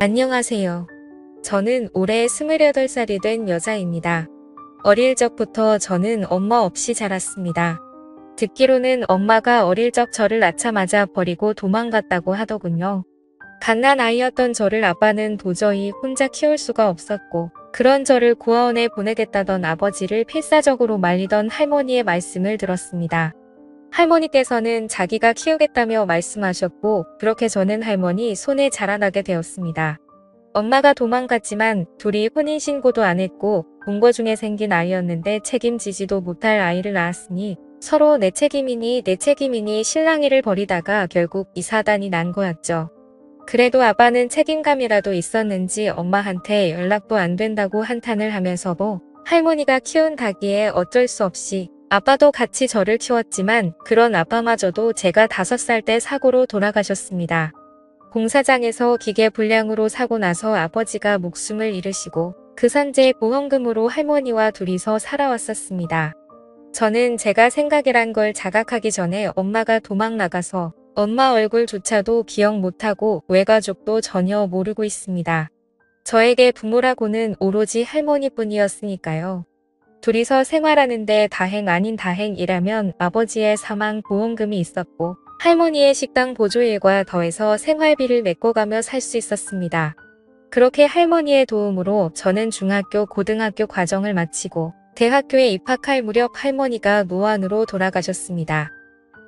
안녕하세요. 저는 올해 28살이 된 여자입니다. 어릴 적부터 저는 엄마 없이 자랐습니다. 듣기로는 엄마가 어릴 적 저를 낳자마자 버리고 도망갔다고 하더군요. 갓난 아이였던 저를 아빠는 도저히 혼자 키울 수가 없었고, 그런 저를 고아원에 보내겠다던 아버지를 필사적으로 말리던 할머니의 말씀을 들었습니다. 할머니께서는 자기가 키우겠다며 말씀하셨고, 그렇게 저는 할머니 손에 자라나게 되었습니다. 엄마가 도망갔지만 둘이 혼인신고도 안 했고 본거 중에 생긴 아이였는데 책임지지도 못할 아이를 낳았으니 서로 내 책임이니 실랑이를 벌이다가 결국 이 사단이 난 거였죠. 그래도 아빠는 책임감이라도 있었는지 엄마한테 연락도 안 된다고 한탄을 하면서도 할머니가 키운 닭이에 어쩔 수 없이 아빠도 같이 저를 키웠지만 그런 아빠마저도 제가 5살 때 사고로 돌아가셨습니다. 공사장에서 기계 불량으로 사고 나서 아버지가 목숨을 잃으시고 그 산재 보험금으로 할머니와 둘이서 살아왔었습니다. 저는 제가 생각이란 걸 자각하기 전에 엄마가 도망 나가서 엄마 얼굴조차도 기억 못하고 외가족도 전혀 모르고 있습니다. 저에게 부모라고는 오로지 할머니뿐이었으니까요. 둘이서 생활하는데 다행 아닌 다행이라면 아버지의 사망 보험금이 있었고 할머니의 식당 보조일과 더해서 생활비를 메꿔가며 살 수 있었습니다. 그렇게 할머니의 도움으로 저는 중학교, 고등학교 과정을 마치고 대학교에 입학할 무렵 할머니가 노안으로 돌아가셨습니다.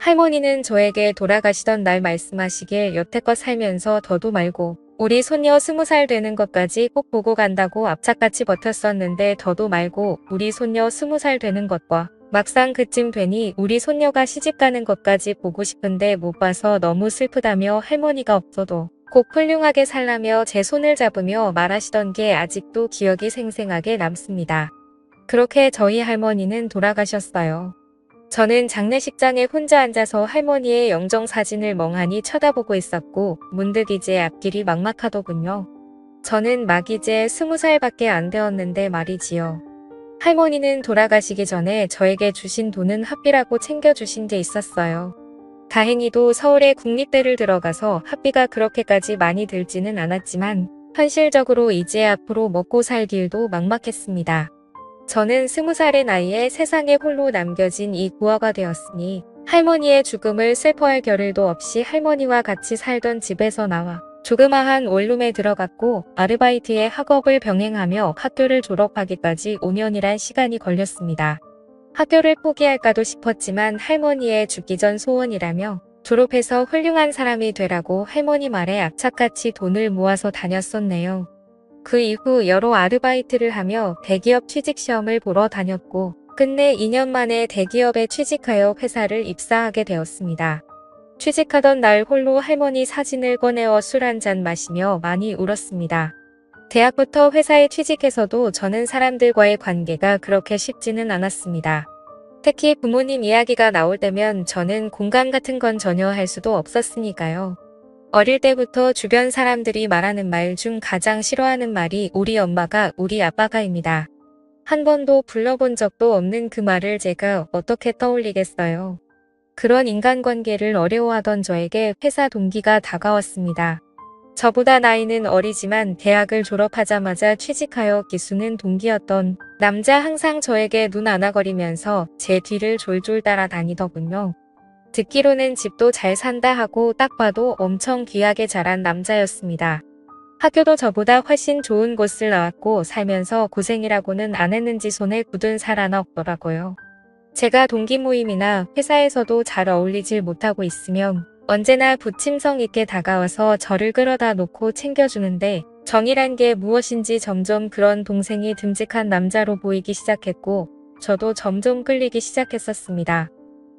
할머니는 저에게 돌아가시던 날 말씀하시길 여태껏 살면서 더도 말고 우리 손녀 20살 되는 것까지 꼭 보고 간다고 압착같이 버텼었는데 더도 말고 우리 손녀 20살 되는 것과 막상 그쯤 되니 우리 손녀가 시집가는 것까지 보고 싶은데 못 봐서 너무 슬프다며 할머니가 없어도 꼭 훌륭하게 살라며 제 손을 잡으며 말하시던 게 아직도 기억이 생생하게 남습니다. 그렇게 저희 할머니는 돌아가셨어요. 저는 장례식장에 혼자 앉아서 할머니의 영정사진을 멍하니 쳐다보고 있었고 문득 이제 앞길이 막막하더군요. 저는 막 이제 20살밖에 안 되었는데 말이지요. 할머니는 돌아가시기 전에 저에게 주신 돈은 합비라고 챙겨주신 게 있었어요. 다행히도 서울의 국립대를 들어가서 학비가 그렇게까지 많이 들지는 않았지만 현실적으로 이제 앞으로 먹고 살 길도 막막했습니다. 저는 20살의 나이에 세상에 홀로 남겨진 이 고아가 되었으니 할머니의 죽음을 슬퍼할 겨를도 없이 할머니와 같이 살던 집에서 나와 조그마한 원룸에 들어갔고 아르바이트의 학업을 병행하며 학교를 졸업하기까지 5년이란 시간이 걸렸습니다. 학교를 포기할까도 싶었지만 할머니의 죽기 전 소원이라며 졸업해서 훌륭한 사람이 되라고 할머니 말에 악착같이 돈을 모아서 다녔었네요. 그 이후 여러 아르바이트를 하며 대기업 취직시험을 보러 다녔고 끝내 2년 만에 대기업에 취직하여 회사를 입사하게 되었습니다. 취직하던 날 홀로 할머니 사진을 꺼내어 술 한잔 마시며 많이 울었습니다. 대학부터 회사에 취직해서도 저는 사람들과의 관계가 그렇게 쉽지는 않았습니다. 특히 부모님 이야기가 나올 때면 저는 공감 같은 건 전혀 할 수도 없었으니까요. 어릴 때부터 주변 사람들이 말하는 말 중 가장 싫어하는 말이 우리 엄마가 우리 아빠가입니다. 한 번도 불러본 적도 없는 그 말을 제가 어떻게 떠올리겠어요. 그런 인간관계를 어려워하던 저에게 회사 동기가 다가왔습니다. 저보다 나이는 어리지만 대학을 졸업하자마자 취직하여 기수는 동기였던 남자 항상 저에게 눈 안아거리면서 제 뒤를 졸졸 따라다니더군요. 듣기로는 집도 잘 산다 하고 딱 봐도 엄청 귀하게 자란 남자였습니다. 학교도 저보다 훨씬 좋은 곳을 나왔고 살면서 고생이라고는 안 했는지 손에 굳은 살 하나 없더라고요. 제가 동기 모임이나 회사에서도 잘 어울리질 못하고 있으면 언제나 부침성 있게 다가와서 저를 끌어다 놓고 챙겨주는데 정이란 게 무엇인지 점점 그런 동생이 듬직한 남자로 보이기 시작했고 저도 점점 끌리기 시작했었습니다.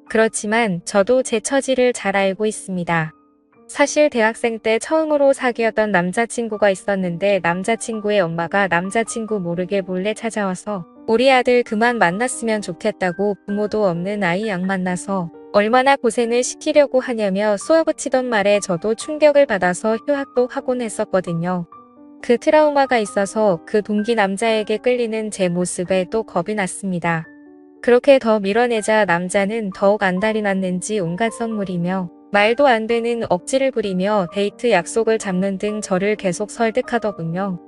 그렇지만 저도 제 처지를 잘 알고 있습니다. 사실 대학생 때 처음으로 사귀었던 남자친구가 있었는데 남자친구의 엄마가 남자친구 모르게 몰래 찾아와서 우리 아들 그만 만났으면 좋겠다고 부모도 없는 아이 양 만나서 얼마나 고생을 시키려고 하냐며 쏘아붙이던 말에 저도 충격을 받아서 휴학도 하곤 했었거든요. 그 트라우마가 있어서 그 동기 남자에게 끌리는 제 모습에 또 겁이 났습니다. 그렇게 더 밀어내자 남자는 더욱 안달이 났는지 온갖 선물이며 말도 안 되는 억지를 부리며 데이트 약속을 잡는 등 저를 계속 설득하더군요.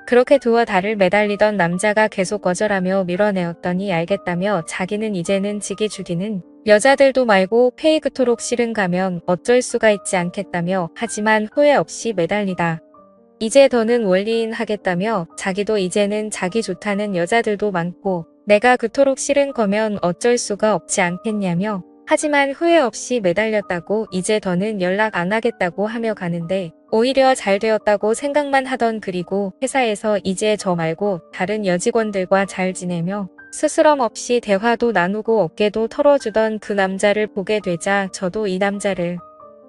그렇게 두어 달을 매달리던 남자가 계속 거절하며 밀어내었더니 알겠다며 자기는 이제는 지기 죽이는 여자들도 말고 페이그토록 싫은 가면 어쩔 수가 있지 않겠다며 하지만 후회 없이 매달리다. 이제 더는 원리인 하겠다며 자기도 이제는 자기 좋다는 여자들도 많고 내가 그토록 싫은 거면 어쩔 수가 없지 않겠냐며 하지만 후회 없이 매달렸다고 이제 더는 연락 안 하겠다고 하며 가는데 오히려 잘 되었다고 생각만 하던 그리고 회사에서 이제 저 말고 다른 여직원들과 잘 지내며 스스럼 없이 대화도 나누고 어깨도 털어주던 그 남자를 보게 되자 저도 이 남자를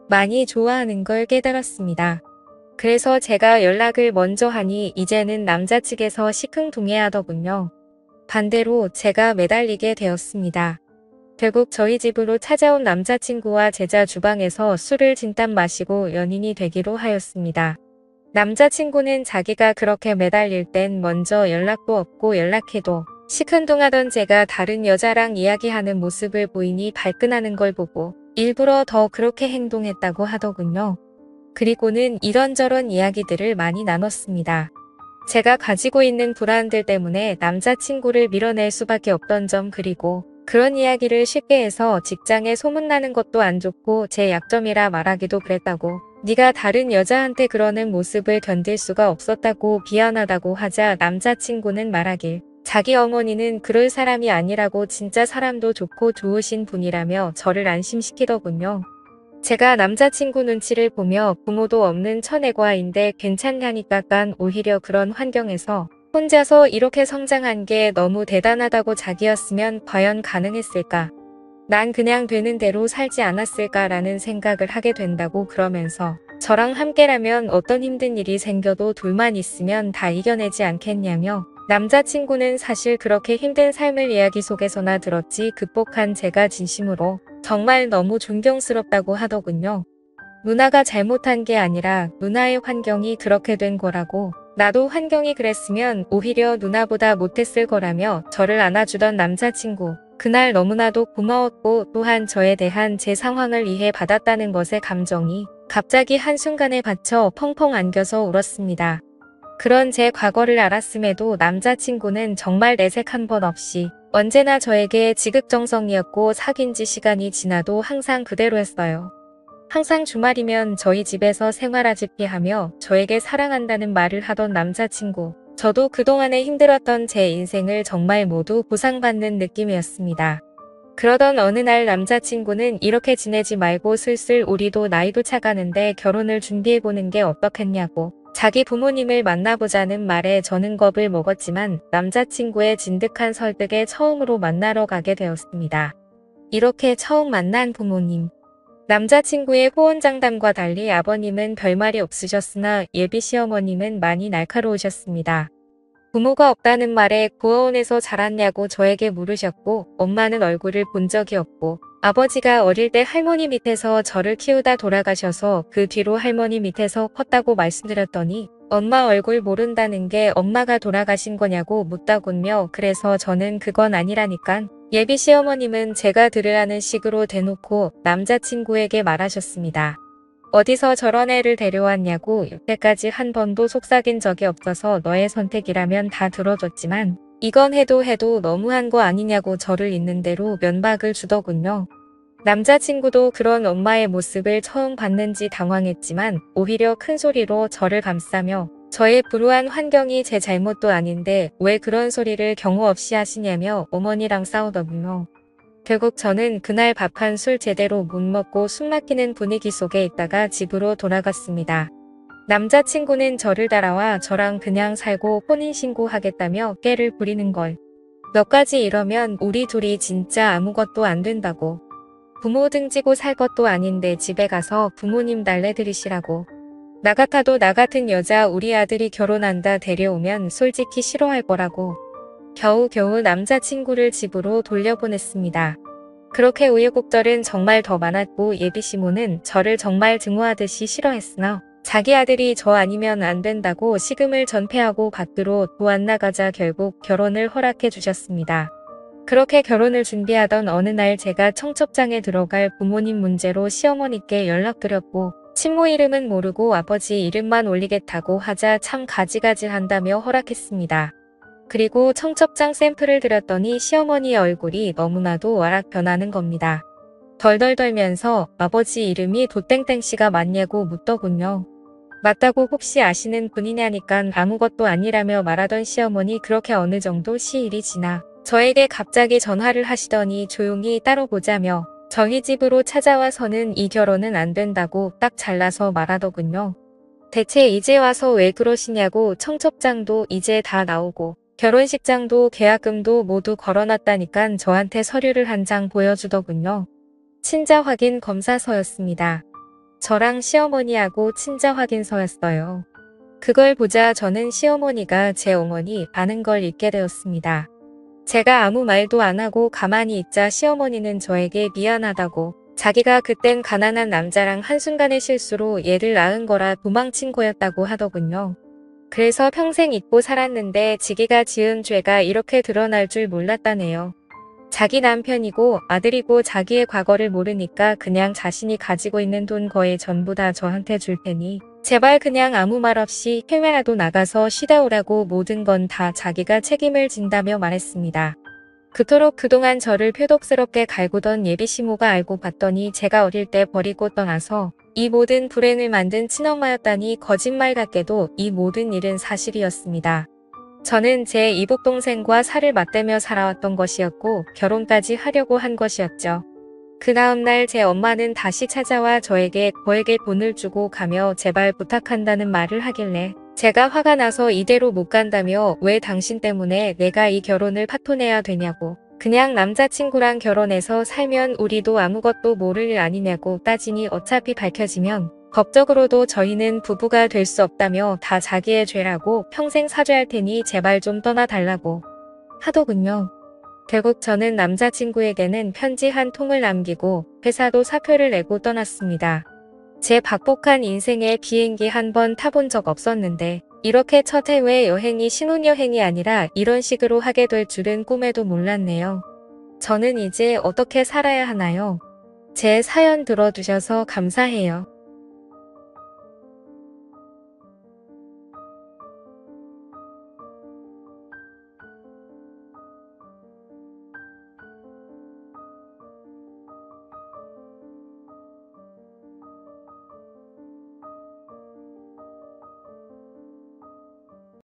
많이 좋아하는 걸 깨달았습니다. 그래서 제가 연락을 먼저 하니 이제는 남자 측에서 시큰둥해하더군요. 반대로 제가 매달리게 되었습니다. 결국 저희 집으로 찾아온 남자친구와 제자 주방에서 술을 진땀 마시고 연인이 되기로 하였습니다. 남자친구는 자기가 그렇게 매달릴 땐 먼저 연락도 없고 연락해도 시큰둥하던 제가 다른 여자랑 이야기하는 모습을 보이니 발끈하는 걸 보고 일부러 더 그렇게 행동했다고 하더군요. 그리고는 이런저런 이야기들을 많이 나눴습니다. 제가 가지고 있는 불안들 때문에 남자친구를 밀어낼 수밖에 없던 점 그리고 그런 이야기를 쉽게 해서 직장에 소문나는 것도 안 좋고 제 약점이라 말하기도 그랬다고 네가 다른 여자한테 그러는 모습을 견딜 수가 없었다고 비난하다고 하자 남자친구는 말하길 자기 어머니는 그럴 사람이 아니라고 진짜 사람도 좋고 좋으신 분이라며 저를 안심시키더군요. 제가 남자친구 눈치를 보며 부모도 없는 처내과인데 괜찮냐니까 깐 오히려 그런 환경에서 혼자서 이렇게 성장한 게 너무 대단하다고 자기였으면 과연 가능했을까? 난 그냥 되는 대로 살지 않았을까라는 생각을 하게 된다고 그러면서 저랑 함께라면 어떤 힘든 일이 생겨도 둘만 있으면 다 이겨내지 않겠냐며 남자친구는 사실 그렇게 힘든 삶을 이야기 속에서나 들었지 극복한 제가 진심으로 정말 너무 존경스럽다고 하더군요. 누나가 잘못한 게 아니라 누나의 환경이 그렇게 된 거라고 나도 환경이 그랬으면 오히려 누나보다 못했을 거라며 저를 안아주던 남자친구. 그날 너무나도 고마웠고 또한 저에 대한 제 상황을 이해받았다는 것에 감정이 갑자기 한순간에 받쳐 펑펑 안겨서 울었습니다. 그런 제 과거를 알았음에도 남자친구는 정말 내색 한 번 없이 언제나 저에게 지극정성이었고 사귄 지 시간이 지나도 항상 그대로였어요. 항상 주말이면 저희 집에서 생활하집기 하며 저에게 사랑한다는 말을 하던 남자친구. 저도 그동안에 힘들었던 제 인생을 정말 모두 보상받는 느낌이었습니다. 그러던 어느 날 남자친구는 이렇게 지내지 말고 슬슬 우리도 나이도 차가는데 결혼을 준비해보는 게 어떻겠냐고 자기 부모님을 만나보자는 말에 저는 겁을 먹었지만 남자친구의 진득한 설득에 처음으로 만나러 가게 되었습니다. 이렇게 처음 만난 부모님. 남자친구의 호언장담과 달리 아버님은 별말이 없으셨으나 예비 시어머님은 많이 날카로우셨습니다. 부모가 없다는 말에 고아원에서 자랐냐고 저에게 물으셨고 엄마는 얼굴을 본 적이 없고 아버지가 어릴 때 할머니 밑에서 저를 키우다 돌아가셔서 그 뒤로 할머니 밑에서 컸다고 말씀드렸더니 엄마 얼굴 모른다는 게 엄마가 돌아가신 거냐고 묻다군요. 그래서 저는 그건 아니라니깐. 예비 시어머님은 제가 들으라는 식으로 대놓고 남자친구에게 말하셨습니다. 어디서 저런 애를 데려왔냐고 여태까지 한 번도 속삭인 적이 없어서 너의 선택이라면 다 들어줬지만 이건 해도 너무한 거 아니냐고 저를 있는 대로 면박을 주더군요. 남자친구도 그런 엄마의 모습을 처음 봤는지 당황했지만 오히려 큰 소리로 저를 감싸며 저의 불우한 환경이 제 잘못도 아닌데 왜 그런 소리를 경우 없이 하시냐며 어머니랑 싸우더군요. 결국 저는 그날 밥 한 술 제대로 못 먹고 숨 막히는 분위기 속에 있다가 집으로 돌아갔습니다. 남자친구는 저를 따라와 저랑 그냥 살고 혼인신고하겠다며 깨를 부리는 걸. 몇 가지 이러면 우리 둘이 진짜 아무것도 안 된다고. 부모 등지고 살 것도 아닌데 집에 가서 부모님 달래드리시라고. 나 같아도 나 같은 여자 우리 아들이 결혼한다 데려오면 솔직히 싫어할 거라고. 겨우겨우 남자친구를 집으로 돌려보냈습니다. 그렇게 우여곡절은 정말 더 많았고 예비 시모는 저를 정말 증오하듯이 싫어했으나 자기 아들이 저 아니면 안 된다고 식음을 전폐하고 밖으로 또 안 나가자 결국 결혼을 허락해 주셨습니다. 그렇게 결혼을 준비하던 어느 날 제가 청첩장에 들어갈 부모님 문제로 시어머니께 연락드렸고 친모 이름은 모르고 아버지 이름만 올리겠다고 하자 참 가지가지한다며 허락했습니다. 그리고 청첩장 샘플을 드렸더니 시어머니의 얼굴이 너무나도 와락 변하는 겁니다. 덜덜 떨면서 아버지 이름이 도땡땡씨가 맞냐고 묻더군요. 맞다고 혹시 아시는 분이냐니깐 아무것도 아니라며 말하던 시어머니 그렇게 어느 정도 시일이 지나 저에게 갑자기 전화를 하시더니 조용히 따로 보자며 저희 집으로 찾아와서는 이 결혼은 안 된다고 딱 잘라서 말하더군요. 대체 이제 와서 왜 그러시냐고 청첩장도 이제 다 나오고 결혼식장도 계약금도 모두 걸어놨다니깐 저한테 서류를 한 장 보여주더군요. 친자 확인 검사서였습니다. 저랑 시어머니하고 친자 확인서였어요. 그걸 보자 저는 시어머니가 제 어머니 아는 걸 잊게 되었습니다. 제가 아무 말도 안 하고 가만히 있자 시어머니는 저에게 미안하다고 자기가 그땐 가난한 남자랑 한순간의 실수로 얘를 낳은 거라 도망친 거였다고 하더군요. 그래서 평생 잊고 살았는데 지기가 지은 죄가 이렇게 드러날 줄 몰랐다네요. 자기 남편이고 아들이고 자기의 과거를 모르니까 그냥 자신이 가지고 있는 돈 거의 전부 다 저한테 줄 테니 제발 그냥 아무 말 없이 해외라도 나가서 쉬다 오라고 모든 건 다 자기가 책임을 진다며 말했습니다. 그토록 그동안 저를 표독스럽게 갈구던 예비시모가 알고 봤더니 제가 어릴 때 버리고 떠나서 이 모든 불행을 만든 친엄마였다니 거짓말 같게도 이 모든 일은 사실이었습니다. 저는 제 이복동생과 살을 맞대며 살아왔던 것이었고 결혼까지 하려고 한 것이었죠. 그 다음날 제 엄마는 다시 찾아와 저에게 돈을 주고 가며 제발 부탁한다는 말을 하길래 제가 화가 나서 이대로 못 간다며 왜 당신 때문에 내가 이 결혼을 파토내야 되냐고 그냥 남자친구랑 결혼해서 살면 우리도 아무것도 모를 일 아니냐고 따지니 어차피 밝혀지면 법적으로도 저희는 부부가 될 수 없다며 다 자기의 죄라고 평생 사죄할 테니 제발 좀 떠나달라고 하더군요. 결국 저는 남자친구에게는 편지 한 통을 남기고 회사도 사표를 내고 떠났습니다. 제 박복한 인생에 비행기 한 번 타본 적 없었는데 이렇게 첫 해외 여행이 신혼여행이 아니라 이런 식으로 하게 될 줄은 꿈에도 몰랐네요. 저는 이제 어떻게 살아야 하나요? 제 사연 들어주셔서 감사해요.